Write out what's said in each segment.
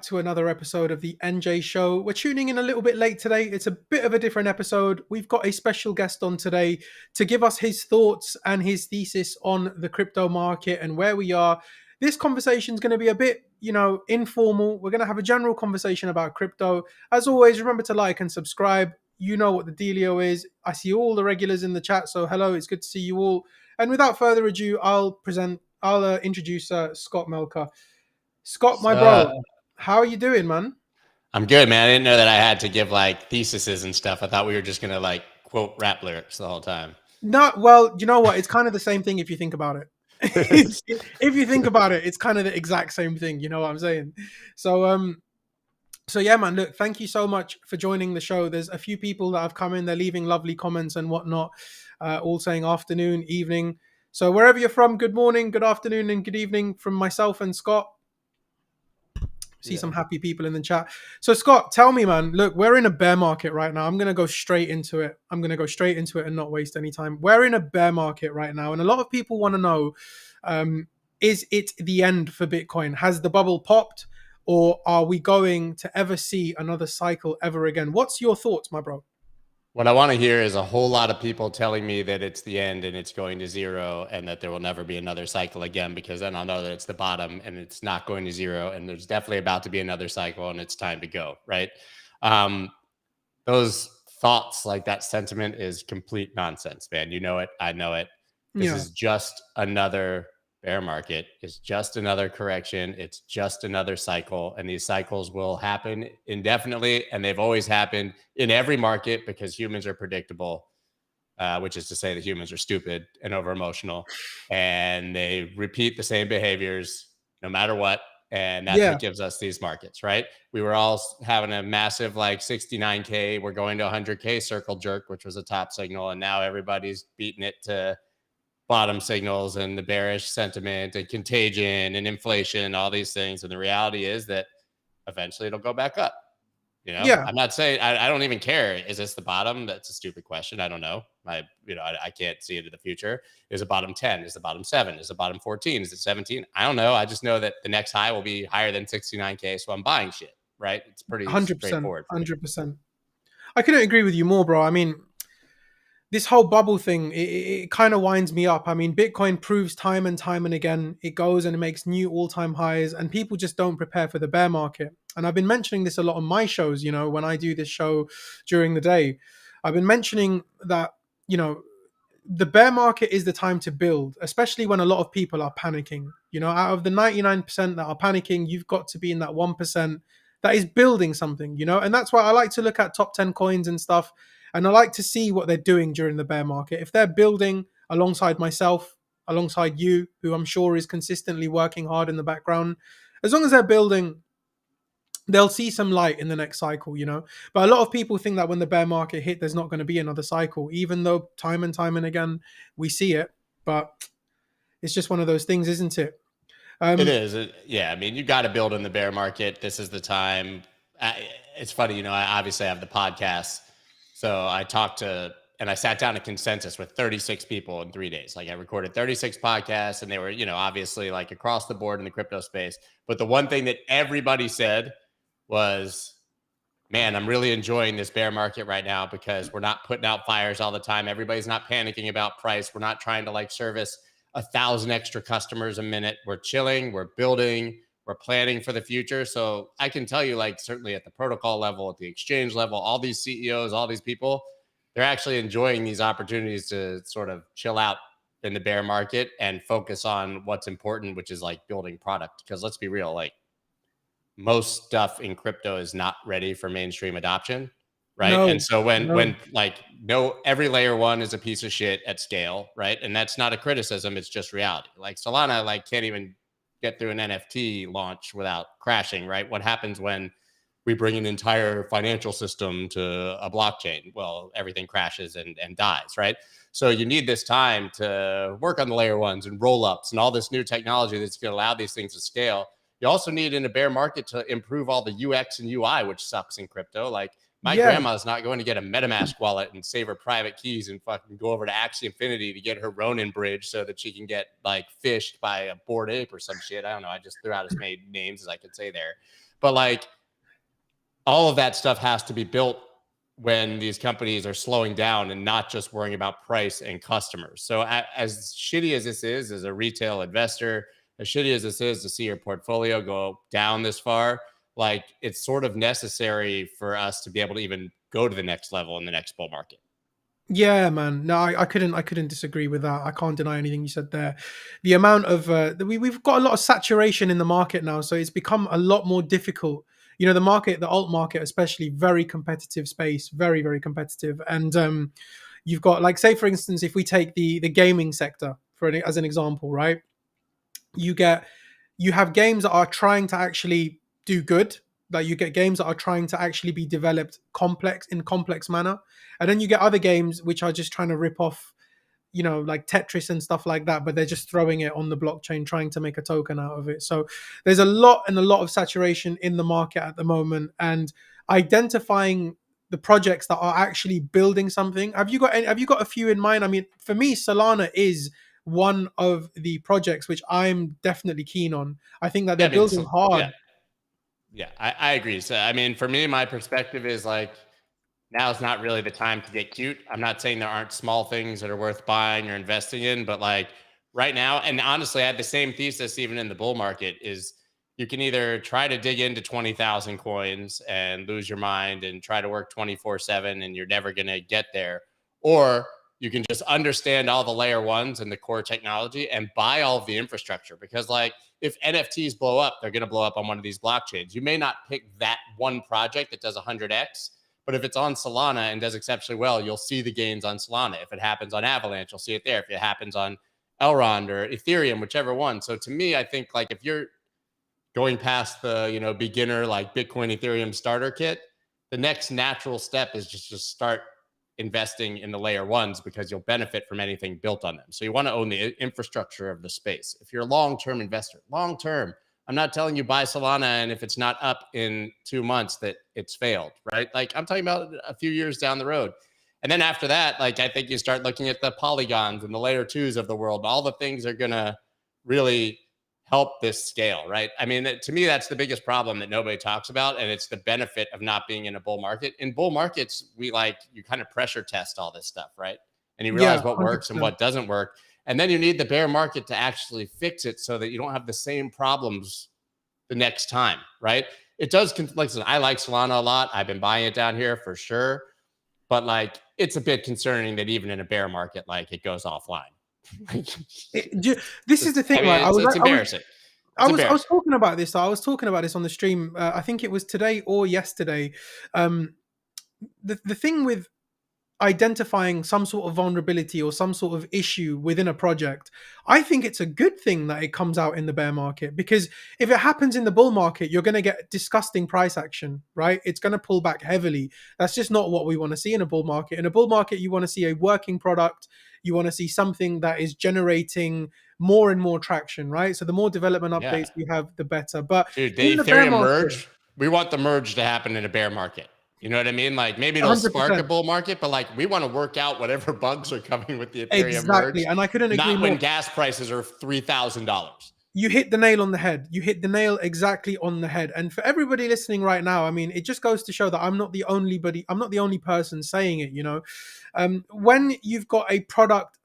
To another episode of the NJ Show. We're tuning in a little bit late today. It's a bit of a different episode. We've got a special guest on today to give us his thoughts and his thesis on the crypto market and where we are. This conversation is going to be a bit, informal. We're going to have a general conversation about crypto. As always, remember to like and subscribe. You know what the dealio is. I see all the regulars in the chat, so hello, it's good to see you all. And without further ado, I'll introduce Scott Melker. Scott, my bro, how are you doing, man? I'm good, man. I didn't know that I had to give like theses and stuff. I thought we were just gonna like quote rap lyrics the whole time. No, well, you know what? It's kind of the same thing if you think about it. If you think about it, it's kind of the exact same thing. You know what I'm saying? So yeah, man. Look, thank you so much for joining the show. There's a few people that have come in. They're leaving lovely comments and whatnot, all saying afternoon, evening. So wherever you're from, good morning, good afternoon, and good evening from myself and Scott. See some happy people in the chat. So Scott, tell me, man, look, we're in a bear market right now. I'm going to go straight into it. And not waste any time. We're in a bear market right now. And a lot of people want to know, is it the end for Bitcoin? Has the bubble popped, or are we going to ever see another cycle ever again? What's your thoughts, my bro? What I want to hear is a whole lot of people telling me that it's the end and it's going to zero and that there will never be another cycle again, because then I'll know that it's the bottom and it's not going to zero and there's definitely about to be another cycle and it's time to go, right? Those thoughts, like that sentiment, is complete nonsense, man. You know it. I know it. This is just another bear market. It's just another correction. It's just another cycle. And these cycles will happen indefinitely. And they've always happened in every market because humans are predictable, which is to say that humans are stupid and over emotional. And they repeat the same behaviors no matter what. And that's what gives us these markets, right? We were all having a massive like 69K. We're going to 100K circle jerk, which was a top signal. And now everybody's beating it to bottom signals and the bearish sentiment and contagion and inflation, all these things. And the reality is that eventually it'll go back up. I'm not saying I don't even care. Is this the bottom? That's a stupid question. I don't know. I can't see into the future. Is it bottom 10? Is the bottom 7? Is it bottom 14? Is it 17? I don't know. I just know that the next high will be higher than 69K. So I'm buying shit, right? It's pretty 100%, straightforward. 100%. I couldn't agree with you more, bro. I mean, this whole bubble thing, it kind of winds me up. I mean, Bitcoin proves time and time and again, it goes and it makes new all-time highs, and people just don't prepare for the bear market. And I've been mentioning this a lot on my shows, when I do this show during the day. I've been mentioning that, the bear market is the time to build, especially when a lot of people are panicking. Out of the 99% that are panicking, you've got to be in that 1% that is building something, and that's why I like to look at top 10 coins and stuff. And I like to see what they're doing during the bear market. If they're building alongside myself, alongside you, who I'm sure is consistently working hard in the background, as long as they're building, they'll see some light in the next cycle, But a lot of people think that when the bear market hit, there's not going to be another cycle, even though time and again, we see it. But it's just one of those things, isn't it? It is. I mean, you got to build in the bear market. This is the time. It's funny, I obviously have the podcast. So I sat down at Consensus with 36 people in 3 days. Like I recorded 36 podcasts and they were, obviously like across the board in the crypto space. But the one thing that everybody said was, man, I'm really enjoying this bear market right now because we're not putting out fires all the time. Everybody's not panicking about price. We're not trying to like service 1,000 extra customers a minute. We're chilling, we're building, we're planning for the future. So I can tell you, like, certainly at the protocol level, at the exchange level, all these CEOs, all these people, they're actually enjoying these opportunities to sort of chill out in the bear market and focus on what's important, which is like building product. Because let's be real, like most stuff in crypto is not ready for mainstream adoption. Right. No, and so every layer one is a piece of shit at scale. Right. And that's not a criticism. It's just reality. Like Solana, can't even get through an NFT launch without crashing, right? What happens when we bring an entire financial system to a blockchain? Well, everything crashes and dies, right? So you need this time to work on the layer ones and roll ups and all this new technology that's going to allow these things to scale. You also need in a bear market to improve all the UX and UI, which sucks in crypto. Like my grandma's not going to get a MetaMask wallet and save her private keys and fucking go over to Axie Infinity to get her Ronin bridge so that she can get like fished by a Bored Ape or some shit. I don't know. I just threw out as many names as I could say there. But like all of that stuff has to be built when these companies are slowing down and not just worrying about price and customers. So as shitty as this is as a retail investor, as shitty as this is to see your portfolio go down this far, like it's sort of necessary for us to be able to even go to the next level in the next bull market. Yeah, man. No, I couldn't disagree with that. I can't deny anything you said there. The amount of we've got a lot of saturation in the market now, so it's become a lot more difficult. You know, the market, the alt market, especially, very competitive space, very very competitive. And you've got, like, say for instance, if we take the gaming sector as an example, right? You get you have games that are trying to actually do good. Like, you get games that are trying to actually be developed complex manner, and then you get other games which are just trying to rip off, like Tetris and stuff like that, but they're just throwing it on the blockchain, trying to make a token out of it. So there's a lot of saturation in the market at the moment, and identifying the projects that are actually building something. Have you got a few in mind? I mean, for me, Solana is one of the projects which I'm definitely keen on. I think that Yeah, they're I mean, building so hard. yeah, I agree. So I mean, for me, my perspective is like now is not really the time to get cute. I'm not saying there aren't small things that are worth buying or investing in, but like right now, and honestly, I had the same thesis even in the bull market is you can either try to dig into 20,000 coins and lose your mind and try to work 24/7 and you're never going to get there, or you can just understand all the layer ones and the core technology and buy all of the infrastructure because like if NFTs blow up, they're going to blow up on one of these blockchains. You may not pick that one project that does 100x, but if it's on Solana and does exceptionally well, you'll see the gains on Solana. If it happens on Avalanche, you'll see it there. If it happens on Elrond or Ethereum, whichever one. So to me, I think like if you're going past the beginner like Bitcoin Ethereum starter kit, the next natural step is just start investing in the layer ones because you'll benefit from anything built on them. So you want to own the infrastructure of the space. If you're a long-term investor, long-term, I'm not telling you buy Solana and if it's not up in 2 months that it's failed, right? Like I'm talking about a few years down the road. And then after that, like I think you start looking at the polygons and the layer twos of the world. All the things are gonna really help this scale, right? I mean, to me, that's the biggest problem that nobody talks about. And it's the benefit of not being in a bull market. In bull markets, you kind of pressure test all this stuff, right? And you Yeah, realize what works and 100%. what doesn't work. And then you need the bear market to actually fix it so that you don't have the same problems the next time, right? It does, listen, I like Solana a lot. I've been buying it down here for sure. But like, it's a bit concerning that even in a bear market, like it goes offline. This is the thing, I right? mean, it's embarrassing. It's I was embarrassing. talking about this. I was talking about this on the stream. I think it was today or yesterday. Um, the thing with identifying some sort of vulnerability or some sort of issue within a project, I think it's a good thing that it comes out in the bear market, because if it happens in the bull market, you're going to get disgusting price action, right? It's going to pull back heavily. That's just not what we want to see in a bull market. In a bull market, you want to see a working product. You want to see something that is generating more and more traction, right? So the more development Yeah. updates we have, the better. But Dude, in the the bear Ethereum market, merge, we want the merge to happen in a bear market. You know what I mean? Like maybe it'll spark a 100%. bull market, but like we want to work out whatever bugs are coming with the Ethereum Exactly. merge, And I couldn't agree not when more. gas prices are $3,000. You hit the nail on the head. You hit the nail exactly on the head. And for everybody listening right now, I mean, it just goes to show that I'm not the only person saying it, when you've got a product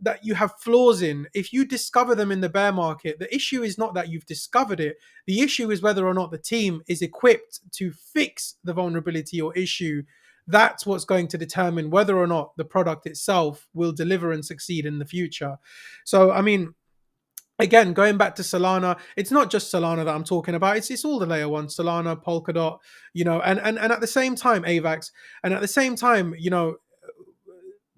that you have flaws in, if you discover them in the bear market, the issue is not that you've discovered it. The issue is whether or not the team is equipped to fix the vulnerability or issue. That's what's going to determine whether or not the product itself will deliver and succeed in the future. So, I mean, again, going back to Solana, it's not just Solana that I'm talking about. It's all the layer one, Solana, Polkadot, and at the same time, AVAX, and at the same time,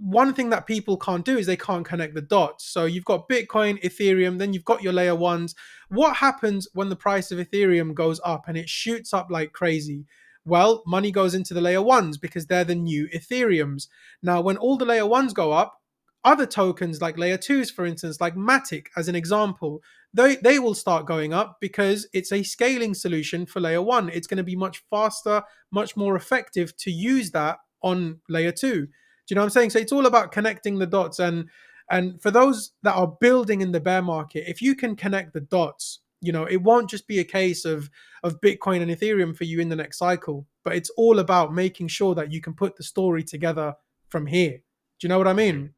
one thing that people can't do is they can't connect the dots. So you've got Bitcoin, Ethereum, then you've got your layer ones. What happens when the price of Ethereum goes up and it shoots up like crazy? Well, money goes into the layer ones because they're the new Ethereums. Now, when all the layer ones go up, other tokens like layer twos, for instance, like Matic as an example, they will start going up because it's a scaling solution for layer one. It's going to be much faster, much more effective to use that on layer two. Do you know what I'm saying? So it's all about connecting the dots. And for those that are building in the bear market, if you can connect the dots, You know, it won't just be a case of Bitcoin and Ethereum for you in the next cycle, but it's all about making sure that you can put the story together from here. Do you know what I Agreed. mean?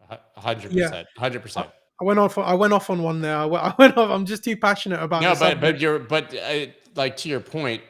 Yeah. 100%. I 100%. I went off on one there. I went off. I'm just too passionate about the No, but subject. like, to your point,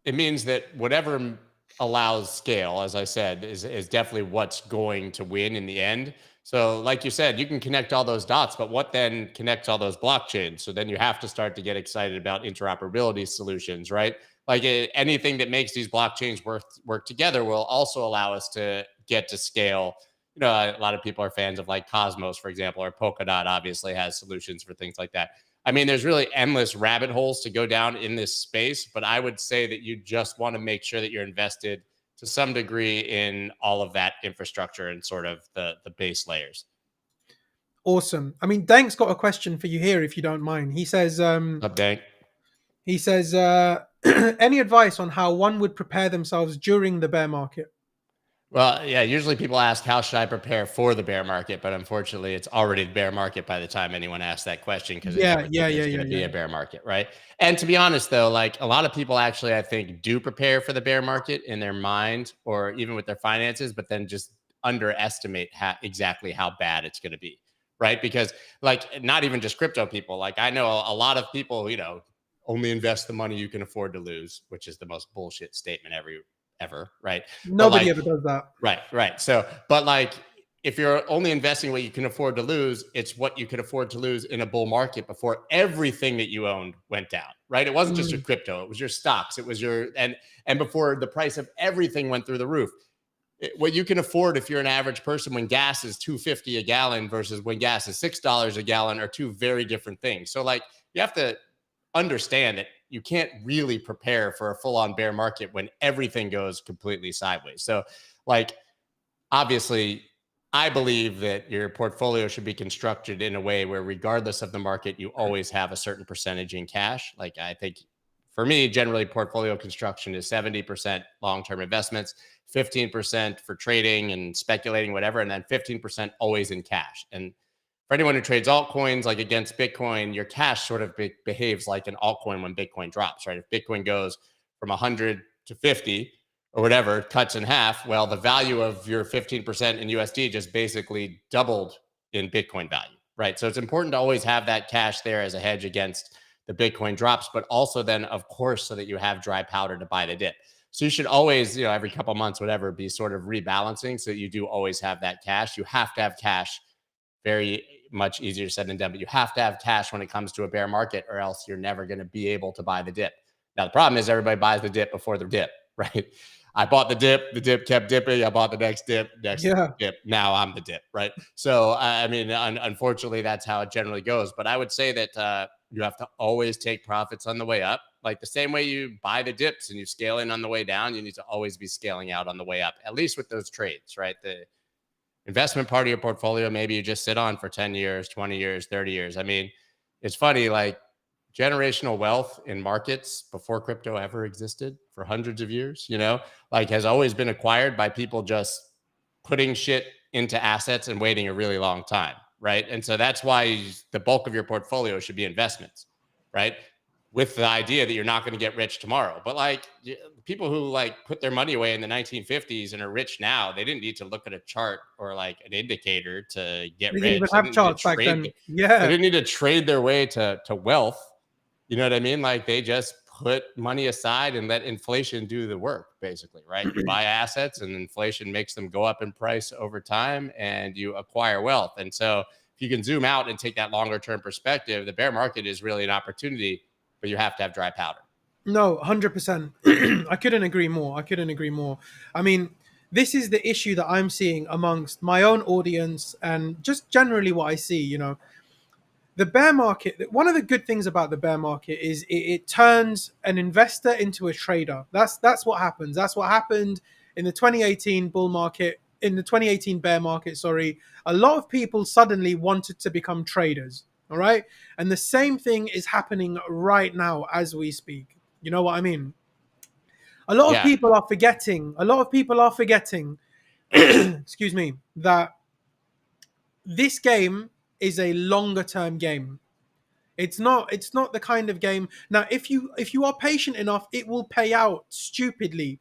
it means that whatever allows scale, as I said, is definitely what's going to win in the end. So, like you said, you can connect all those dots, but what then connects all those blockchains? So then you have to start to get excited about interoperability solutions, right? Like, anything that makes these blockchains work together will also allow us to get to scale. You know, a lot of people are fans of like Cosmos, for example, or Polkadot obviously has solutions for things like that. I mean, there's really endless rabbit holes to go down in this space, but I would say that you just want to make sure that you're invested to some degree in all of that infrastructure and sort of the base layers. Awesome. I mean, Dank's got a question for you here, if you don't mind. Up, Dank. He says, any advice on how one would prepare themselves during the bear market? Well, yeah, usually people ask, how should I prepare for the bear market? But unfortunately, it's already the bear market by the time anyone asks that question because they Yeah, never think yeah, yeah, there's going yeah, to be yeah. a bear market, right? And to be honest, though, like a lot of people actually, I think, do prepare for the bear market in their mind or even with their finances, but then just underestimate exactly how bad it's going to be, right? Because, like, not even just crypto people, like, I know a lot of people, only invest the money you can afford to lose, which is the most bullshit statement ever, right? But Nobody like, ever does that. right, right. So, but like, if you're only investing what you can afford to lose, it's what you could afford to lose in a bull market before everything that you owned went down, right? It wasn't just your Mm, crypto, it was your stocks, it was your and before the price of everything went through the roof. What you can afford if you're an average person when gas is 2.50 a gallon versus when gas is $6 a gallon are two very different things. So like, you have to understand that you can't really prepare for a full-on bear market when everything goes completely sideways. So like, obviously, I believe that your portfolio should be constructed in a way where, regardless of the market, you always have a certain percentage in cash. Like, I think for me, generally, portfolio construction is 70% long term investments, 15% for trading and speculating, whatever, and then 15% always in cash. And for anyone who trades altcoins, like against Bitcoin, your cash sort of behaves like an altcoin when Bitcoin drops, right? If Bitcoin goes from 100 to 50 or whatever, cuts in half, well, the value of your 15% in USD just basically doubled in Bitcoin value, right? So it's important to always have that cash there as a hedge against the Bitcoin drops, but also then, of course, so that you have dry powder to buy the dip. So you should always, every couple months, whatever, be sort of rebalancing so that you do always have that cash. You have to have cash. Very much easier said than done, but you have to have cash when it comes to a bear market, or else you're never going to be able to buy the dip. Now, the problem is everybody buys the dip before the dip, right? I bought the dip kept dipping. I bought the next next yeah. dip. Now I'm the dip, right? So, I mean, unfortunately, that's how it generally goes. But I would say that you have to always take profits on the way up. Like the same way you buy the dips and you scale in on the way down, you need to always be scaling out on the way up, at least with those trades, right? The investment part of your portfolio, maybe you just sit on for 10 years, 20 years, 30 years. I mean, it's funny, like generational wealth in markets before crypto ever existed for hundreds of years, like has always been acquired by people just putting shit into assets and waiting a really long time. Right. And so that's why the bulk of your portfolio should be investments. Right. With the idea that you're not going to get rich tomorrow. But like people who like put their money away in the 1950s and are rich now, they didn't need to look at a chart or like an indicator to get They didn't even rich. They have didn't need to charts back trade. then. They Yeah. didn't need to trade their way to wealth. You know what I mean? Like they just put money aside and let inflation do the work, basically, right? You buy assets and inflation makes them go up in price over time and you acquire wealth. And so if you can zoom out and take that longer term perspective, the bear market is really an opportunity, but you have to have dry powder. No, 100%. I couldn't agree more. I couldn't agree more. I mean, this is the issue that I'm seeing amongst my own audience and just generally what I see, the bear market, one of the good things about the bear market is it turns an investor into a trader. That's what happens. That's what happened in the 2018 bull market, in the 2018 bear market, sorry. A lot of people suddenly wanted to become traders. All right. And the same thing is happening right now as we speak. You know what I mean? A lot of Yeah. people are forgetting, excuse me, that this game is a longer term game. It's not the kind of game. Now, if you are patient enough, it will pay out stupidly,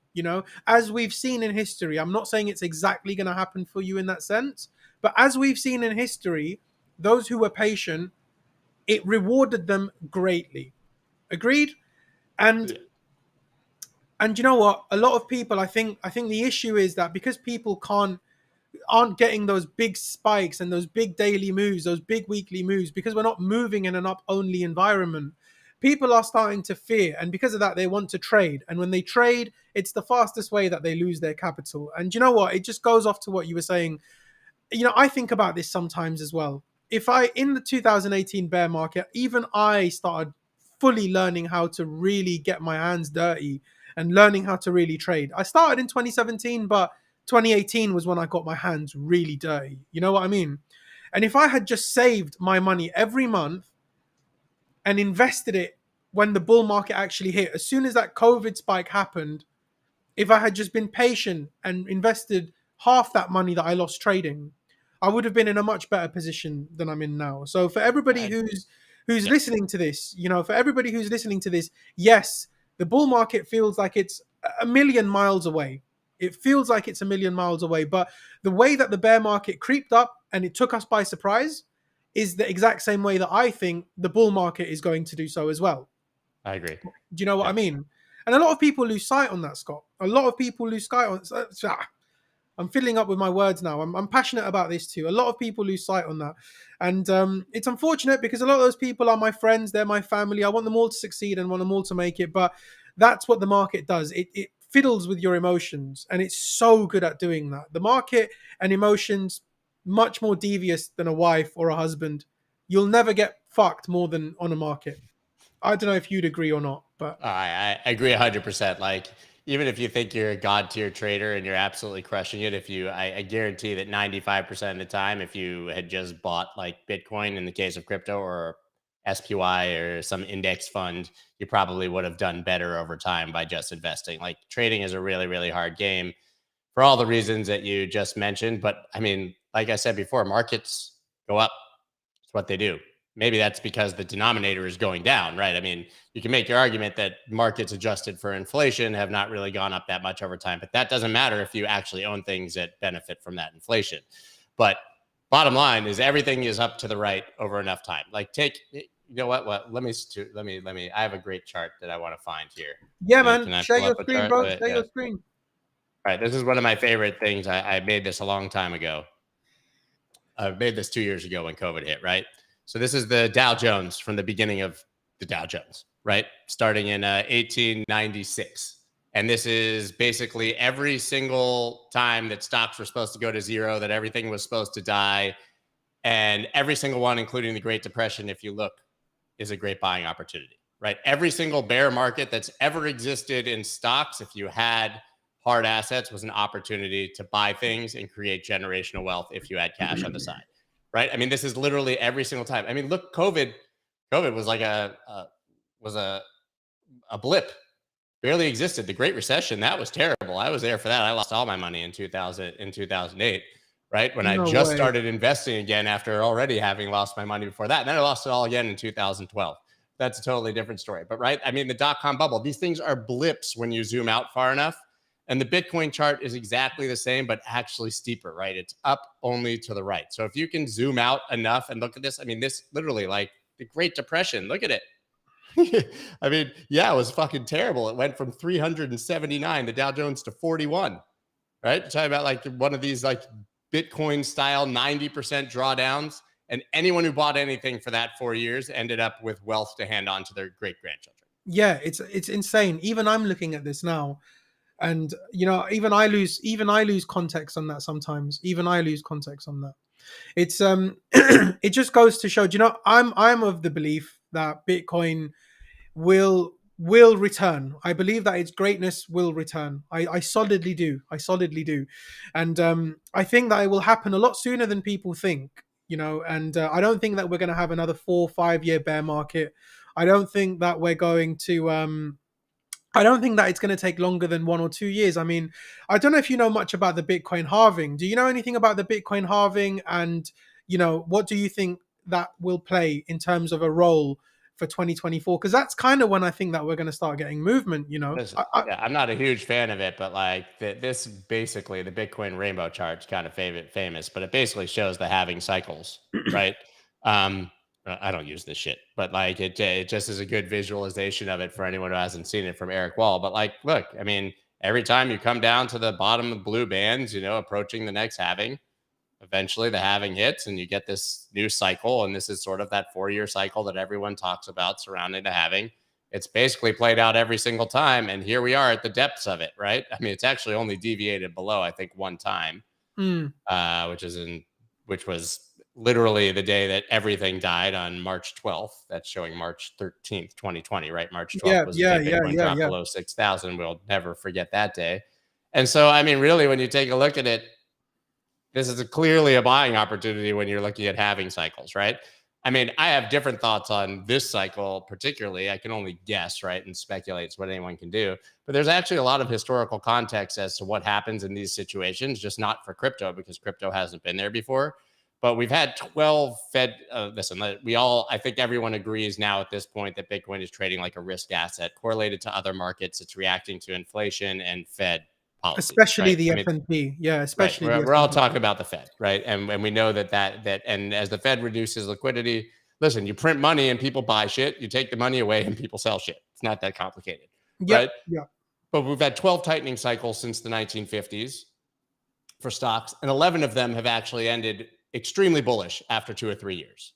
as we've seen in history. I'm not saying it's exactly going to happen for you in that sense, but as we've seen in history, those who were patient, it rewarded them greatly. Agreed? And Yeah. and you know what? A lot of people, I think the issue is that because people aren't getting those big spikes and those big daily moves, those big weekly moves, because we're not moving in an up only environment. People are starting to fear, and because of that, they want to trade. And when they trade, it's the fastest way that they lose their capital. And you know what? It just goes off to what you were saying. I think about this sometimes as well. If I, in the 2018 bear market, even I started fully learning how to really get my hands dirty and learning how to really trade. I started in 2017, but 2018 was when I got my hands really dirty. You know what I mean? And if I had just saved my money every month and invested it when the bull market actually hit, as soon as that COVID spike happened, if I had just been patient and invested half that money that I lost trading, I would have been in a much better position than I'm in now. So for everybody I, who's yeah, listening to this, for everybody who's listening to this, yes, the bull market feels like it's a million miles away. It feels like it's a million miles away, but the way that the bear market creeped up and it took us by surprise is the exact same way that I think the bull market is going to do so as well. I agree. Do you know what I Yeah, mean? And a lot of people lose sight on that, Scott. A lot of people lose sight on. I'm filling up with my words now. I'm passionate about this too. A lot of people lose sight on that, and it's unfortunate because a lot of those people are my friends. They're my family. I want them all to succeed and want them all to make it. But that's what the market does. It fiddles with your emotions, and it's so good at doing that. The market and emotions much more devious than a wife or a husband. You'll never get fucked more than on a market. I don't know if you'd agree or not, but I agree 100%. Like, even if you think you're a god tier trader and you're absolutely crushing it, I guarantee that 95% of the time, if you had just bought like Bitcoin in the case of crypto or SPY or some index fund, you probably would have done better over time by just investing. Like, trading is a really, really hard game for all the reasons that you just mentioned. But I mean, like I said before, markets go up. It's what they do. Maybe that's because the denominator is going down, right? I mean, you can make your argument that markets adjusted for inflation have not really gone up that much over time, but that doesn't matter if you actually own things that benefit from that inflation. But bottom line is everything is up to the right over enough time. Like, you know what? Let me. I have a great chart that I want to find here. yeah, Can man, I share pull your up a screen, chart? bro. Wait, Share yeah. your screen. All right. This is one of my favorite things. I made this a long time ago. I made this 2 years ago when COVID hit, right? So this is the Dow Jones from the beginning of the Dow Jones, right? Starting in 1896. And this is basically every single time that stocks were supposed to go to zero, that everything was supposed to die. And every single one, including the Great Depression, if you look, is a great buying opportunity, right? Every single bear market that's ever existed in stocks, if you had hard assets, was an opportunity to buy things and create generational wealth if you had cash on the side, right? I mean, this is literally every single time. I mean, look, COVID was like was a blip, barely existed. The Great Recession, that was terrible. I was there for that. I lost all my money in 2008, right? When I No just way. started investing again after already having lost my money before that. And then I lost it all again in 2012. That's a totally different story. But right, I mean, the dot-com bubble, these things are blips when you zoom out far enough. And the Bitcoin chart is exactly the same, but actually steeper, right? It's up only to the right. So if you can zoom out enough and look at this, I mean, this literally like the Great Depression, look at it. I mean, yeah, it was fucking terrible. It went from 379, the Dow Jones, to 41, right? You're talking about like one of these like Bitcoin style 90% drawdowns. And anyone who bought anything for that 4 years ended up with wealth to hand on to their great grandchildren. Yeah, it's insane. Even I'm looking at this now, and even I lose context on that sometimes. Even I lose context on that. It's it just goes to show. Do you know? I'm of the belief that Bitcoin will return. I believe that its greatness will return. I solidly do. I solidly do, and I think that it will happen a lot sooner than people think. And I don't think that we're going to have another 4 or 5 year bear market. I don't think that we're going to. I don't think that it's going to take longer than 1 or 2 years. I mean, I don't know if you know much about the Bitcoin halving. Do you know anything about the Bitcoin halving? And what do you think? that will play in terms of a role for 2024? Because that's kind of when I think that we're going to start getting movement. Listen, yeah, I'm not a huge fan of it, but like this basically the Bitcoin rainbow chart's kind of famous, but it basically shows the halving cycles, right? Um, I don't use this shit, but like it just is a good visualization of it for anyone who hasn't seen it from Eric Wall. But like, look, I mean, every time you come down to the bottom of blue bands, approaching the next halving, eventually the halving hits and you get this new cycle. And this is sort of that 4-year cycle that everyone talks about surrounding the halving. It's basically played out every single time. And here we are at the depths of it, right? I mean, it's actually only deviated below, I think, one time, Mm. which was literally the day that everything died on March 12th. That's showing March 13th, 2020, right? March 12th Yeah, was the yeah, day yeah, Bitcoin yeah, dropped yeah. below 6,000. We'll never forget that day. And so, I mean, really, when you take a look at it, this is clearly a buying opportunity when you're looking at halving cycles, right? I mean, I have different thoughts on this cycle, particularly. I can only guess, right, and speculate. It's what anyone can do. But there's actually a lot of historical context as to what happens in these situations, just not for crypto because crypto hasn't been there before. But we've had 12 Fed. Listen, I think everyone agrees now at this point that Bitcoin is trading like a risk asset correlated to other markets. It's reacting to inflation and Fed policies, Especially right? the I mean, FNP. Yeah, right. especially the We're all FNP. talking about the Fed, right? And we know and as the Fed reduces liquidity, listen, you print money and people buy shit. You take the money away and people sell shit. It's not that complicated, Yep, right? yep. But we've had 12 tightening cycles since the 1950s for stocks, and 11 of them have actually ended extremely bullish after 2 or 3 years,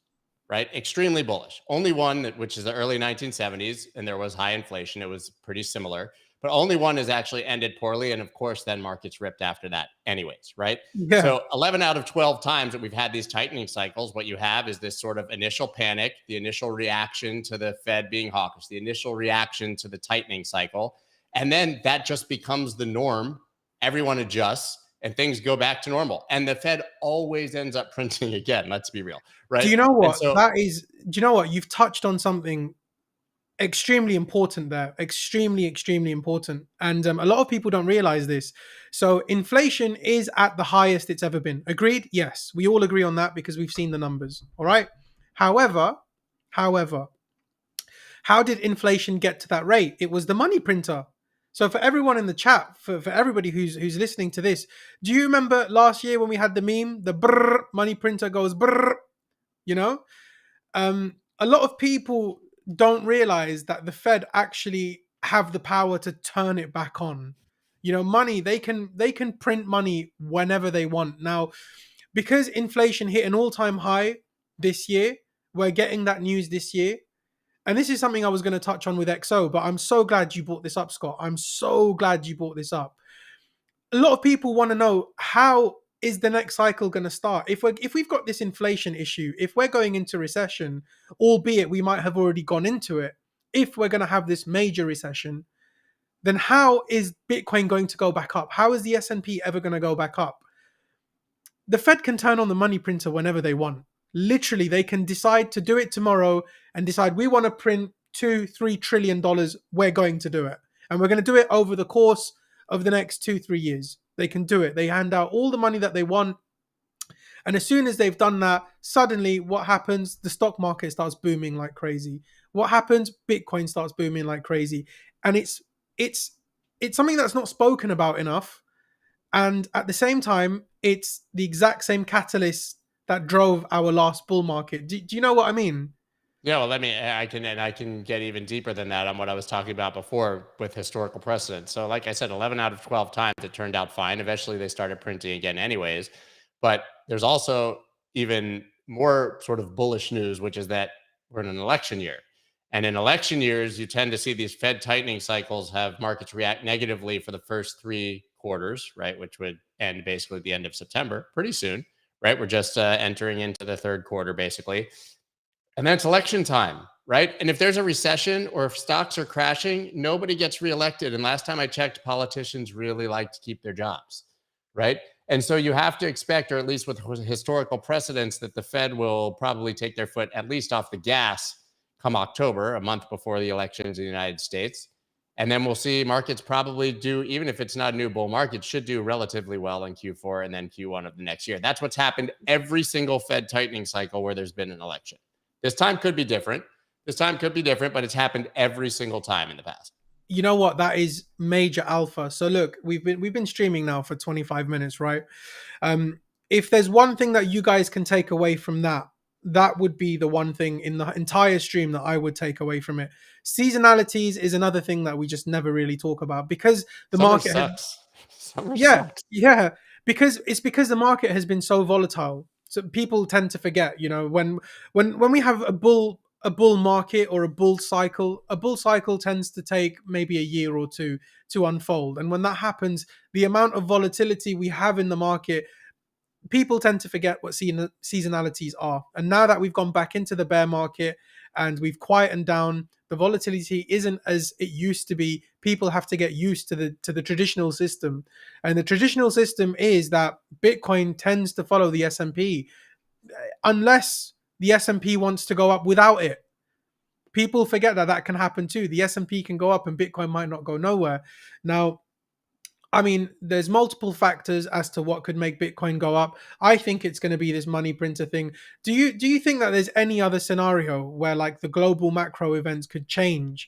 right? Extremely bullish. Only one, which is the early 1970s, and there was high inflation. It was pretty similar, but only one has actually ended poorly. And of course, then markets ripped after that, anyways, right? Yeah. So 11 out of 12 times that we've had these tightening cycles, what you have is this sort of initial panic, the initial reaction to the Fed being hawkish, the initial reaction to the tightening cycle. And then that just becomes the norm. Everyone adjusts and things go back to normal. And the Fed always ends up printing again. Let's be real, Do right? you know And what? so, That is, do you know what? You've touched on something extremely important there. Extremely, extremely important. And a lot of people don't realize this. So inflation is at the highest it's ever been. Agreed? Yes. We all agree on that because we've seen the numbers. All right. However, however, how did inflation get to that rate? It was the money printer. So for everyone in the chat, for everybody who's listening to this, do you remember last year when we had the meme, the brrr money printer goes brrr, you know? A lot of people don't realize that the Fed actually have the power to turn it back on. Money, they can print money whenever they want. Now, because inflation hit an all-time high this year, we're getting that news this year. And this is something I was going to touch on with XO, but I'm so glad you brought this up, Scott. I'm so glad you brought this up. A lot of people want to know, how is the next cycle going to start? If we've got this inflation issue, if we're going into recession, albeit we might have already gone into it, if we're going to have this major recession, then how is Bitcoin going to go back up? How is the S&P ever going to go back up? The Fed can turn on the money printer whenever they want. Literally, they can decide to do it tomorrow and decide we want to print $2-3 trillion. We're going to do it. And we're going to do it over the course of the next 2-3 years. They can do it. They hand out all the money that they want. And as soon as they've done that, suddenly what happens? The stock market starts booming like crazy. What happens? Bitcoin starts booming like crazy. And it's something that's not spoken about enough. And at the same time, it's the exact same catalyst that drove our last bull market. Do you know what I mean? yeah, well, I can get even deeper than that on what I was talking about before with historical precedent. So, like I said, 11 out of 12 times it turned out fine. Eventually, they started printing again, anyways. But there's also even more sort of bullish news, which is that we're in an election year. And in election years, you tend to see these Fed tightening cycles have markets react negatively for the first 3 quarters, right? Which would end basically at the end of September, pretty soon, right? We're just entering into the third quarter, basically. And then it's election time, right? And if there's a recession or if stocks are crashing, nobody gets reelected. And last time I checked, politicians really like to keep their jobs, right? And so you have to expect, or at least with historical precedents, that the Fed will probably take their foot at least off the gas come October, a month before the elections in the United States. And then we'll see markets probably do, even if it's not a new bull market, should do relatively well in Q4 and then Q1 of the next year. That's what's happened every single Fed tightening cycle where there's been an election. This time could be different. But it's happened every single time in the past. You know what? That is major alpha. So look, we've been streaming now for 25 minutes, right? If there's one thing that you guys can take away from that, that would be the one thing in the entire stream that I would take away from it. Seasonalities is another thing that we just never really talk about because the Summer market has, sucks. Summer yeah, sucks. yeah, because the market has been so volatile. So people tend to forget, when we have a bull market or a bull cycle tends to take maybe a year or two to unfold. And when that happens, the amount of volatility we have in the market, people tend to forget what seasonalities are. And now that we've gone back into the bear market and we've quietened down, the volatility isn't as it used to be. People have to get used to the traditional system, and the traditional system is that Bitcoin tends to follow the S&P unless the S&P wants to go up without it. People forget that can happen too. The S&P can go up and Bitcoin might not go nowhere. Now, I mean, there's multiple factors as to what could make Bitcoin go up. I think it's going to be this money printer thing. Do you think that there's any other scenario where like the global macro events could change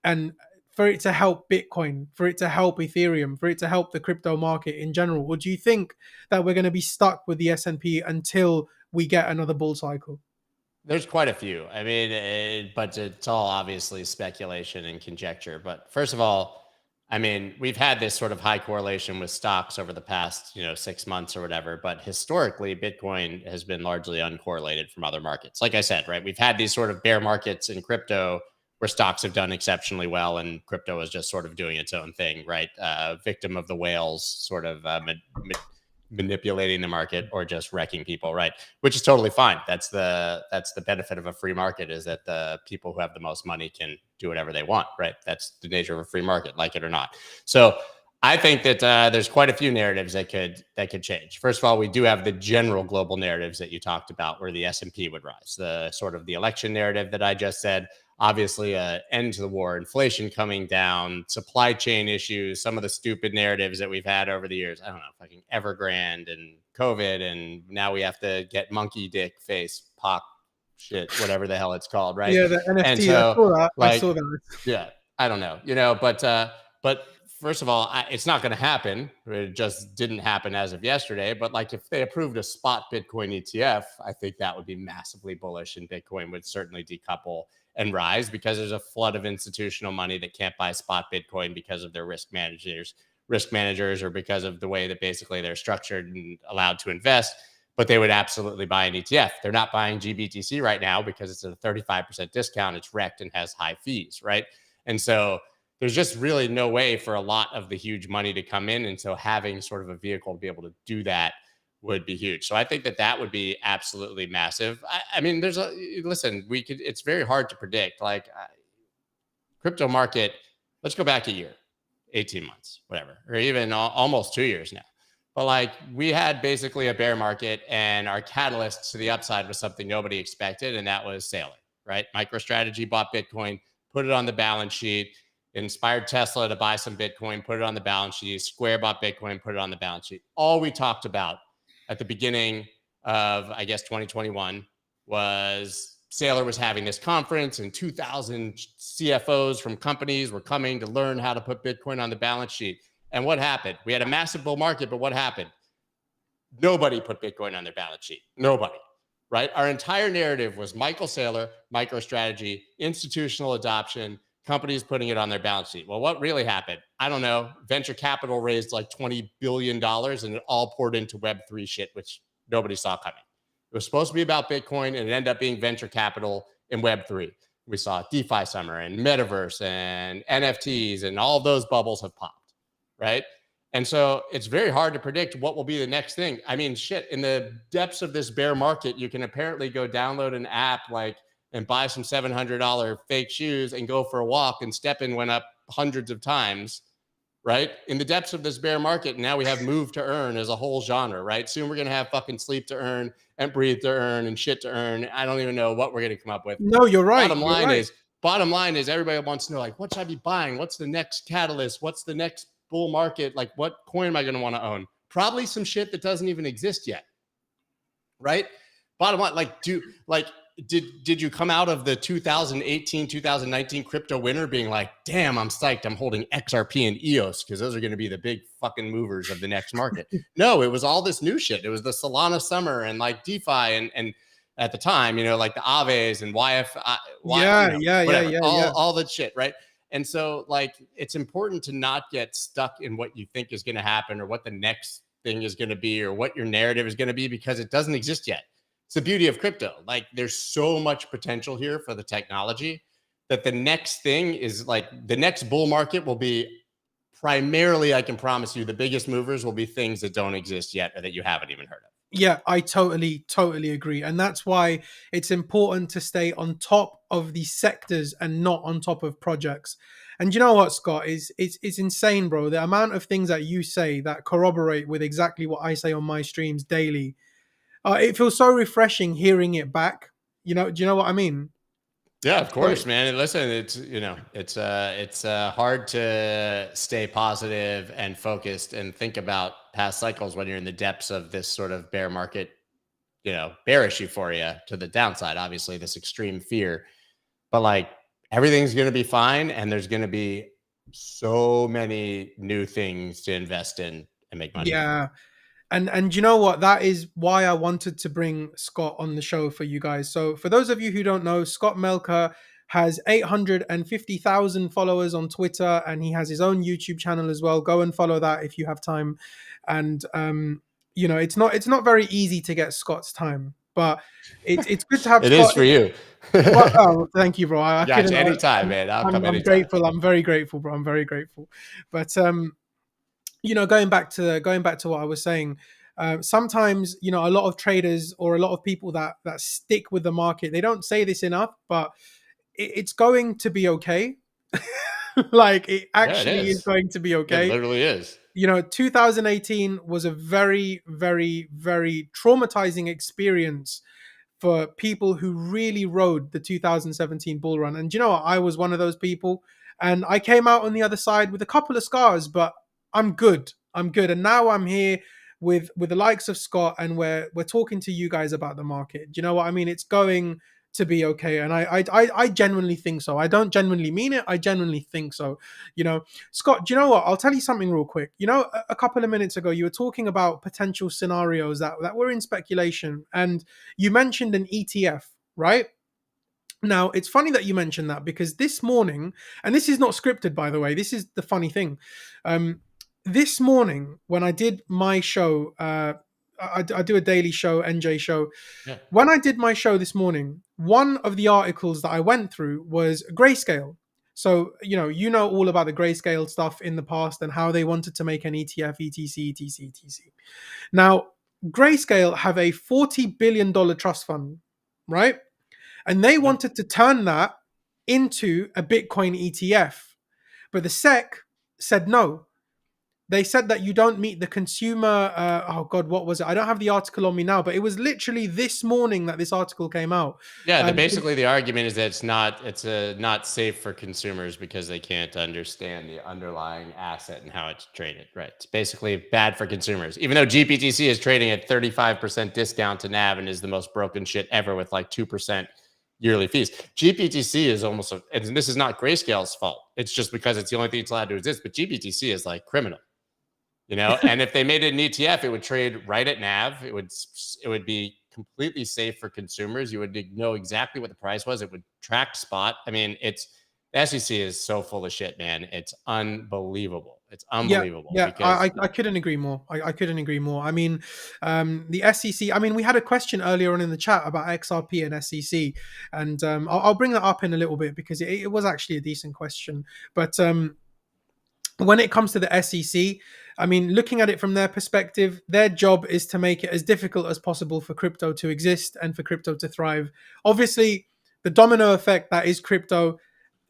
and for it to help Bitcoin, for it to help Ethereum, for it to help the crypto market in general? Or do you think that we're going to be stuck with the S&P until we get another bull cycle? There's quite a few. I mean, but it's all obviously speculation and conjecture. But first of all, I mean, we've had this sort of high correlation with stocks over the past, 6 months or whatever. But historically, Bitcoin has been largely uncorrelated from other markets. Like I said, right? We've had these sort of bear markets in crypto where stocks have done exceptionally well and crypto is just sort of doing its own thing, right? Victim of the whales, sort of manipulating the market or just wrecking people, right? Which is totally fine. That's the benefit of a free market, is that the people who have the most money can do whatever they want, right? That's the nature of a free market, like it or not. So I think that there's quite a few narratives that could change. First of all, we do have the general global narratives that you talked about, where the S&P would rise. The sort of the election narrative that I just said. Obviously, end to the war, inflation coming down, supply chain issues, some of the stupid narratives that we've had over the years. I don't know, fucking Evergrande and COVID, and now we have to get monkey dick face pop shit, whatever the hell it's called, right? Yeah, the And NFT. I so, saw that. I like, saw that. yeah, I don't know, but first of all, it's not going to happen. It just didn't happen as of yesterday. But like, if they approved a spot Bitcoin ETF, I think that would be massively bullish, and Bitcoin would certainly decouple and rise, because there's a flood of institutional money that can't buy spot Bitcoin because of their risk managers, or because of the way that basically they're structured and allowed to invest. But they would absolutely buy an ETF. They're not buying GBTC right now because it's at a 35% discount. It's wrecked and has high fees, right? And so there's just really no way for a lot of the huge money to come in. And so having sort of a vehicle to be able to do that would be huge. So I think that would be absolutely massive. I mean, it's very hard to predict. Like, crypto market, let's go back a year, 18 months, whatever, or even almost 2 years now. But like, we had basically a bear market, and our catalyst to the upside was something nobody expected. And that was Sailor, right? MicroStrategy bought Bitcoin, put it on the balance sheet, inspired Tesla to buy some Bitcoin, put it on the balance sheet. Square bought Bitcoin, put it on the balance sheet. All we talked about at the beginning of, I guess, 2021 was Sailor was having this conference, and 2,000 CFOs from companies were coming to learn how to put Bitcoin on the balance sheet. And what happened? We had a massive bull market, but what happened? Nobody put Bitcoin on their balance sheet. Nobody, right? Our entire narrative was Michael Saylor, MicroStrategy, institutional adoption, companies putting it on their balance sheet. Well, what really happened? I don't know. Venture capital raised like $20 billion, and it all poured into Web3 shit, which nobody saw coming. It was supposed to be about Bitcoin, and it ended up being venture capital in Web3. We saw DeFi summer and metaverse and NFTs, and all of those bubbles have popped, right? And so it's very hard to predict what will be the next thing. I mean, shit, in the depths of this bear market, you can apparently go download an app and buy some $700 fake shoes and go for a walk, and StepN went up hundreds of times, right? In the depths of this bear market, now we have move to earn as a whole genre, right? Soon we're going to have fucking sleep to earn and breathe to earn and shit to earn. I don't even know what we're going to come up with. No, you're right. Bottom You're line right. is bottom line is everybody wants to know, like, what should I be buying? What's the next catalyst? What's the next bull market? Like, what coin am I going to want to own? Probably some shit that doesn't even exist yet. Right? Bottom line, did you come out of the 2018, 2019 crypto winter being like, damn, I'm psyched, I'm holding XRP and EOS because those are going to be the big fucking movers of the next market? No, it was all this new shit. It was the Solana summer and like DeFi and at the time, like the Aves and all that shit, right? And so like it's important to not get stuck in what you think is going to happen or what the next thing is going to be or what your narrative is going to be, because it doesn't exist yet. It's the beauty of crypto. Like there's so much potential here for the technology that the next thing is like the next bull market will be primarily, I can promise you, the biggest movers will be things that don't exist yet or that you haven't even heard of. Yeah, I totally agree. And that's why it's important to stay on top of these sectors and not on top of projects. And you know what, Scott, it's insane, bro. The amount of things that you say that corroborate with exactly what I say on my streams daily. It feels so refreshing hearing it back. Do you know what I mean? Yeah, of course, man. And listen, it's hard to stay positive and focused and think about past cycles when you're in the depths of this sort of bear market, bearish euphoria to the downside. Obviously, this extreme fear, but like everything's going to be fine, and there's going to be so many new things to invest in and make money. Yeah. And you know what? That is why I wanted to bring Scott on the show for you guys. So for those of you who don't know, Scott Melker has 850,000 followers on Twitter, and he has his own YouTube channel as well. Go and follow that if you have time. And it's not very easy to get Scott's time, but it's good to have. It Scott. Is for you. Thank you, bro. I gotcha. Anytime, man. I'm grateful. I'm very grateful, bro. I'm very grateful. But going back to what I was saying, sometimes a lot of traders or a lot of people that stick with the market, they don't say this enough, but it's going to be okay. Like it actually is going to be okay. It literally is. 2018 was a very, very, very traumatizing experience for people who really rode the 2017 bull run. And you know what? I was one of those people, and I came out on the other side with a couple of scars, but I'm good. And now I'm here with the likes of Scott, and we're talking to you guys about the market. Do you know what I mean? It's going to be okay. And I genuinely think so. I don't genuinely mean it. I genuinely think so. Scott, do you know what? I'll tell you something real quick. A couple of minutes ago, you were talking about potential scenarios that were in speculation, and you mentioned an ETF, right? Now, it's funny that you mentioned that, because this morning, and this is not scripted, by the way, this is the funny thing. This morning, when I did my show, I do a daily show, NJ show. Yeah. When I did my show this morning, one of the articles that I went through was Grayscale. So, you know all about the Grayscale stuff in the past and how they wanted to make an ETF, ETC, ETC, ETC. Now, Grayscale have a $40 billion trust fund, right? And they wanted to turn that into a Bitcoin ETF. But the SEC said no. They said that you don't meet the consumer. What was it? I don't have the article on me now, but it was literally this morning that this article came out. Yeah, basically the argument is that it's not safe for consumers because they can't understand the underlying asset and how it's traded. Right. It's basically bad for consumers, even though GPTC is trading at 35% discount to NAV and is the most broken shit ever with like 2% yearly fees. GPTC is almost, and this is not Grayscale's fault. It's just because it's the only thing it's allowed to exist. But GPTC is like criminal. And if they made it an ETF, it would trade right at NAV. It would be completely safe for consumers. You would know exactly what the price was. It would track spot. I mean, the SEC is so full of shit, man. It's unbelievable. It's unbelievable. Yeah, I couldn't agree more. I couldn't agree more. I mean, the SEC, we had a question earlier on in the chat about XRP and SEC, and I'll bring that up in a little bit because it was actually a decent question. But when it comes to the SEC, looking at it from their perspective, their job is to make it as difficult as possible for crypto to exist and for crypto to thrive. Obviously, the domino effect that is crypto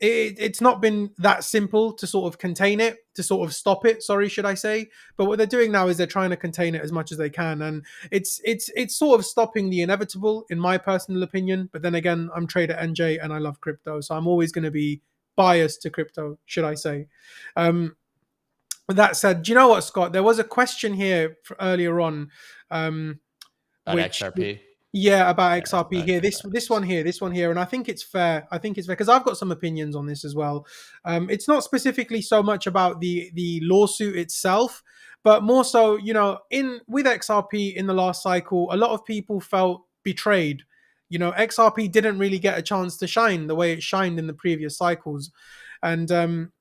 it's not been that simple to sort of contain it, to sort of stop it. Sorry, should I say? But what they're doing now is they're trying to contain it as much as they can, and it's sort of stopping the inevitable, in my personal opinion. But then again, I'm trader NJ and I love crypto, so I'm always going to be biased to crypto, should I say? With that said, do you know what, Scott? There was a question here earlier on, About which XRP. yeah, about Yeah, let's XRP not here. go This one here, and I think it's fair. I think it's fair because I've got some opinions on this as well. It's not specifically so much about the lawsuit itself, but more so, you know, in with XRP in the last cycle, a lot of people felt betrayed. You know, XRP didn't really get a chance to shine the way it shined in the previous cycles. And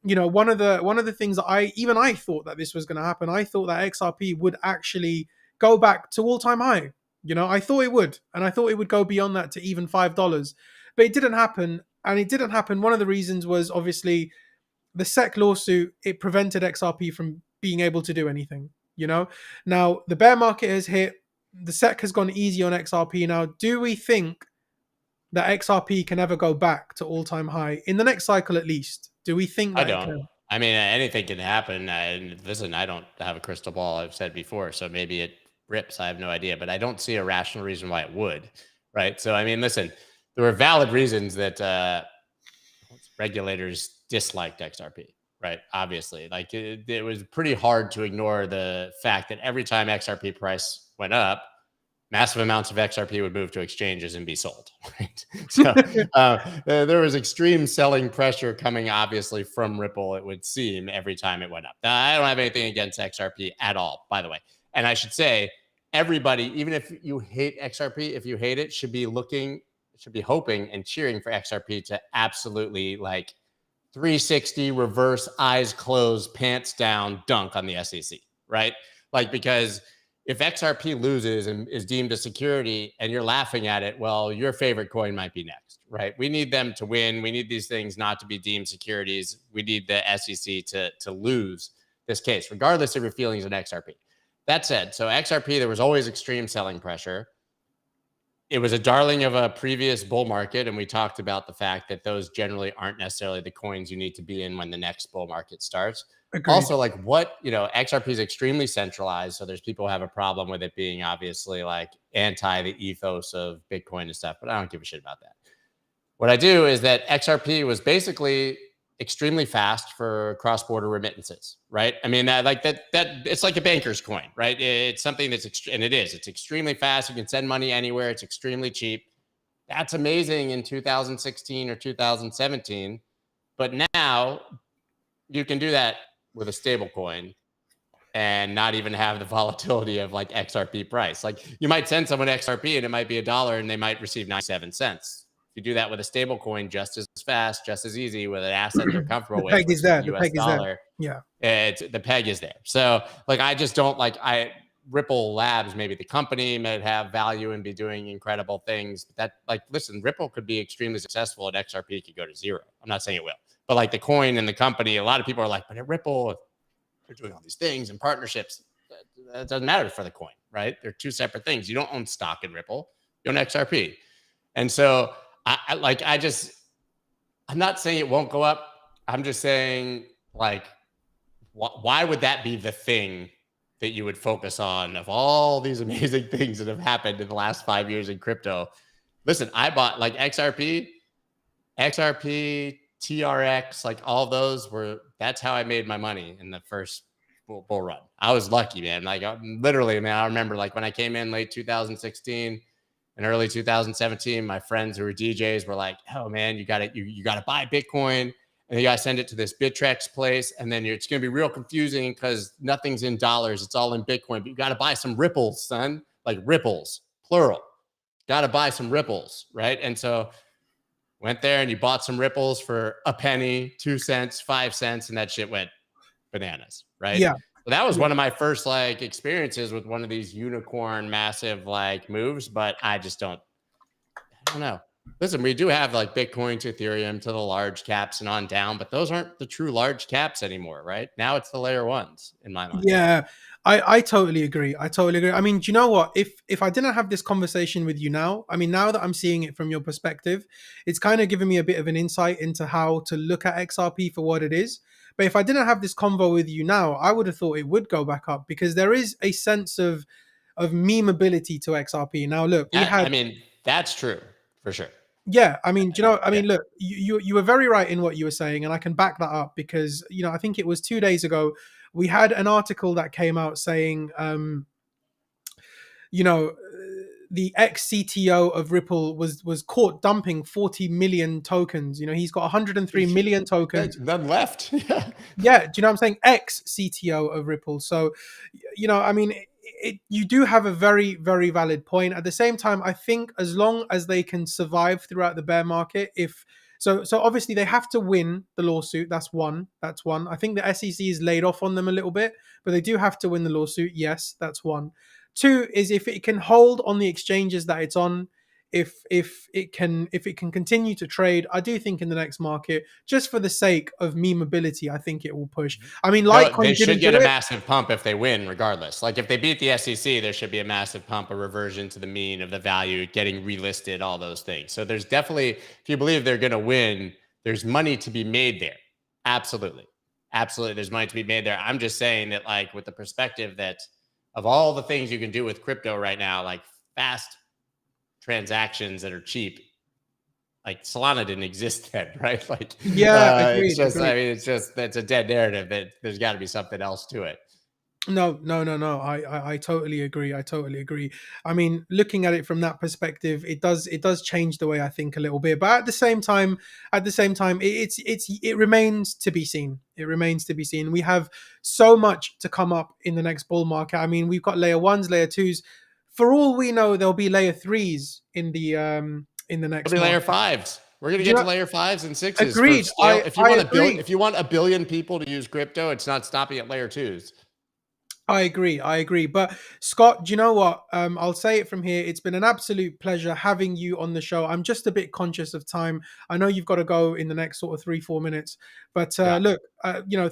you know, one of the things that I thought that this was going to happen. I thought that XRP would actually go back to all time high. You know, I thought it would, and I thought it would go beyond that to even $5, but it didn't happen. And it didn't happen. One of the reasons was obviously the SEC lawsuit. It prevented XRP from being able to do anything. You know, now the bear market has hit. The SEC has gone easy on XRP. Now, do we think that XRP can ever go back to all time high in the next cycle at least? Do we think I that it don't. can? I mean, anything can happen. And listen, I don't have a crystal ball. I've said before, so maybe it rips. I have no idea, but I don't see a rational reason why it would. Right. So, I mean, listen, there were valid reasons that regulators disliked XRP. Right. Obviously, like it was pretty hard to ignore the fact that every time XRP price went up, massive amounts of XRP would move to exchanges and be sold. Right. So there was extreme selling pressure coming, obviously, from Ripple, it would seem, every time it went up. Now, I don't have anything against XRP at all, by the way. And I should say, everybody, even if you hate XRP, if you hate it, should be hoping and cheering for XRP to absolutely like 360 reverse, eyes closed, pants down, dunk on the SEC, right? Like, because if XRP loses and is deemed a security and you're laughing at it, well, your favorite coin might be next, right? We need them to win. We need these things not to be deemed securities. We need the SEC to lose this case, regardless of your feelings on XRP. That said, so XRP, there was always extreme selling pressure. It was a darling of a previous bull market, and we talked about the fact that those generally aren't necessarily the coins you need to be in when the next bull market starts. Agreed. Also, like, what, you know, XRP is extremely centralized, so there's people who have a problem with it being obviously like anti the ethos of Bitcoin and stuff, but I don't give a shit about that. What I do is that XRP was basically extremely fast for cross-border remittances, right? I mean, that it's like a banker's coin, right? It's something that's and it's extremely fast. You can send money anywhere. It's extremely cheap. That's amazing in 2016 or 2017, but now you can do that with a stable coin and not even have the volatility of like XRP price. Like, you might send someone XRP and it might be $1 and they might receive 97 cents. If you do that with a stable coin, just as fast, just as easy, with an asset they're The comfortable with, peg which is is there. the The US peg is there. dollar, Yeah. the peg is there. So like, I just don't like, Ripple Labs, maybe the company might have value and be doing incredible things. But that, like, listen, Ripple could be extremely successful and XRP could go to zero. I'm not saying it will, but like the coin and the company, a lot of people are like, but at Ripple, they're doing all these things and partnerships. That doesn't matter for the coin, right? They're two separate things. You don't own stock in Ripple, you own XRP. And so I'm not saying it won't go up. I'm just saying, like, why would that be the thing that you would focus on of all these amazing things that have happened in the last 5 years in crypto? Listen, I bought like XRP, TRX, like all those that's how I made my money in the first bull run. I was lucky, man. Like, literally, man, I remember like when I came in late 2016 and early 2017, my friends who were DJs were like, "Oh man, you got to buy Bitcoin and you got to send it to this Bittrex place, and then it's going to be real confusing because nothing's in dollars, it's all in Bitcoin. But you got to buy some ripples, son, like ripples, plural. Got to buy some ripples, right?" And so went there and you bought some ripples for a penny, 2 cents, 5 cents, and that shit went bananas, right? Yeah. So that was Yeah. one of my first like experiences with one of these unicorn massive like moves, but I don't know. Listen, we do have like Bitcoin to Ethereum to the large caps and on down, but those aren't the true large caps anymore, right? Now it's the layer ones in my mind. Yeah, I totally agree. I totally agree. I mean, do you know what? If I didn't have this conversation with you now, I mean, now that I'm seeing it from your perspective, it's kind of given me a bit of an insight into how to look at XRP for what it is. But if I didn't have this convo with you now, I would have thought it would go back up because there is a sense of memeability to XRP. Now, look, we I had mean, that's true for sure. yeah, I mean, do you know? I Yeah. mean, look, you were very right in what you were saying, and I can back that up because I think it was 2 days ago we had an article that came out saying, you know, the ex CTO of Ripple was caught dumping 40 million tokens. He's got 103 million tokens. None left. Yeah. Yeah, do you know what I'm saying? Ex CTO of Ripple. So, I mean, you do have a very, very valid point. At the same time, I think as long as they can survive throughout the bear market, if so obviously they have to win the lawsuit. That's one. That's one. I think the SEC is laid off on them a little bit, but they do have to win the lawsuit. Yes, that's one. Two is if it can hold on the exchanges that it's on, if it can continue to trade, I do think in the next market, just for the sake of memeability, I think it will push. I mean, They Litecoin should didn't get do a it. massive pump if they win, regardless. Like if they beat the SEC, there should be a massive pump, a reversion to the mean of the value, getting relisted, all those things. So there's definitely, if you believe they're going to win, there's money to be made there. Absolutely. Absolutely. There's money to be made there. I'm just saying that, like, with the perspective that of all the things you can do with crypto right now, like fast transactions that are cheap, like Solana didn't exist then, right? Like, Yeah, it's agreed, just, I agreed. mean, it's just, that's a dead narrative that there's got to be something else to it. No, no, no, no. I totally agree. I totally agree. I mean, looking at it from that perspective, it does change the way I think a little bit. But at the same time, it remains to be seen. It remains to be seen. We have so much to come up in the next bull market. I mean, we've got layer ones, layer twos. For all we know, there'll be layer threes in the It'll next be layer market. fives. We're going to Do you get to know? layer fives and sixes for Agreed. scale. I I agree. If you want a billion people to use crypto, it's not stopping at layer twos. I agree. I agree. But Scott, do you know what? I'll say it from here. It's been an absolute pleasure having you on the show. I'm just a bit conscious of time. I know you've got to go in the next sort of 3-4 minutes. But Yeah. look,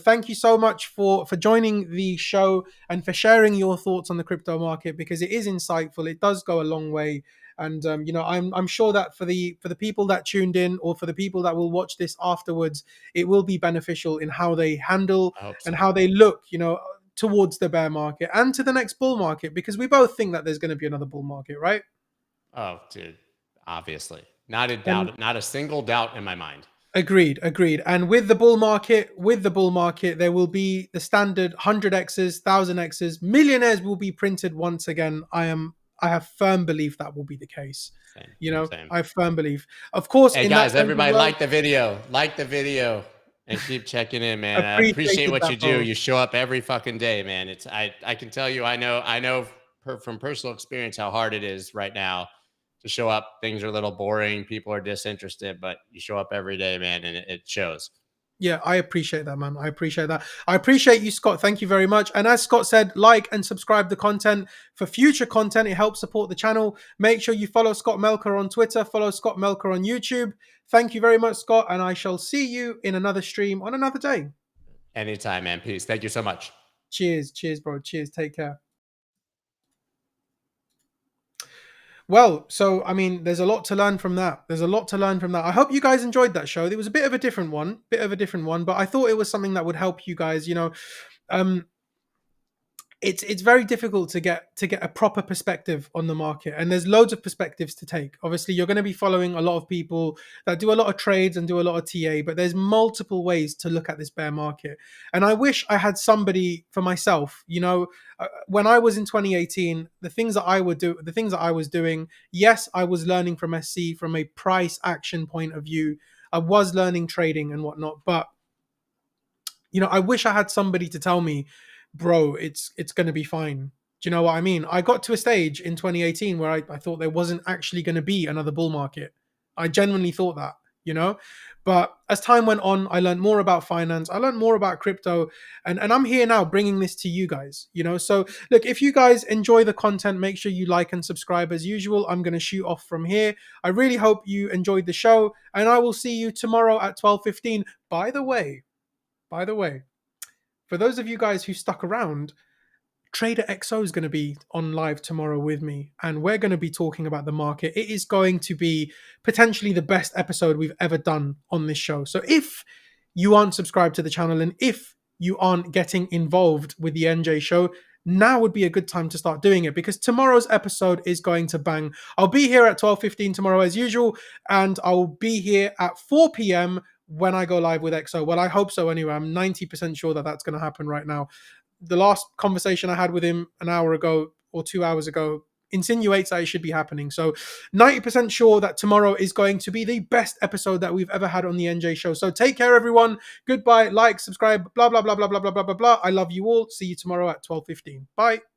thank you so much for joining the show and for sharing your thoughts on the crypto market because it is insightful. It does go a long way. And I'm sure that for the people that tuned in or for the people that will watch this afterwards, it will be beneficial in how they handle I hope and so. how they look. Towards the bear market and to the next bull market because we both think that there's going to be another bull market, right? Oh, dude. Obviously. Not a And doubt, not a single doubt in my mind. agreed, agreed. And with the bull market, there will be the standard 100x's, 1000x's, millionaires will be printed once again. I have firm belief that will be the case. Same. Same. I have firm belief. Of course, Hey in that guys, sense as everybody well, like the video and keep checking in, man. I appreciate appreciated what that, you do. bro. You show up every fucking day, man. I can tell you, I know from personal experience how hard it is right now to show up. Things are a little boring. People are disinterested, but you show up every day, man, and it shows. Yeah, I appreciate that, man. I appreciate that. I appreciate you, Scott. Thank you very much. And as Scott said, like and subscribe the content for future content. It helps support the channel. Make sure you follow Scott Melker on Twitter, follow Scott Melker on YouTube. Thank you very much, Scott. And I shall see you in another stream on another day. Anytime, man. Peace. Thank you so much. Cheers. Cheers, bro. Cheers. Take care. Well, so I mean, there's a lot to learn from that. There's a lot to learn from that. I hope you guys enjoyed that show. It was a bit of a different one, but I thought it was something that would help you guys. Um, it's very difficult to get a proper perspective on the market, and there's loads of perspectives to take. Obviously, you're going to be following a lot of people that do a lot of trades and do a lot of TA, but there's multiple ways to look at this bear market. And I wish I had somebody for myself. When I was in 2018, the things that I was doing, yes, I was learning from SC from a price action point of view. I was learning trading and whatnot, but I wish I had somebody to tell me, bro, it's going to be fine. Do you know what I mean? I got to a stage in 2018 where I thought there wasn't actually going to be another bull market. I genuinely thought that. you know. But as time went on, I learned more about finance. I learned more about crypto, and I'm here now bringing this to you guys, you know. So look, if you guys enjoy the content, make sure you like and subscribe as usual. I'm going to shoot off from here. I really hope you enjoyed the show, and I will see you tomorrow at 12:15. By the way, for those of you guys who stuck around, Trader XO is going to be on live tomorrow with me, and we're going to be talking about the market. It is going to be potentially the best episode we've ever done on this show. So if you aren't subscribed to the channel and if you aren't getting involved with the NJ show, now would be a good time to start doing it, because tomorrow's episode is going to bang. I'll be here at 12:15 tomorrow as usual, and I'll be here at 4 p.m. when I go live with XO. Well, I hope so anyway. I'm 90% sure that that's going to happen right now. The last conversation I had with him an hour ago or 2 hours ago insinuates that it should be happening. So 90% sure that tomorrow is going to be the best episode that we've ever had on the NJ show. So take care, everyone. Goodbye, like, subscribe, blah, blah, blah, blah, blah, blah, blah, blah, blah. I love you all. See you tomorrow at 12:15. Bye.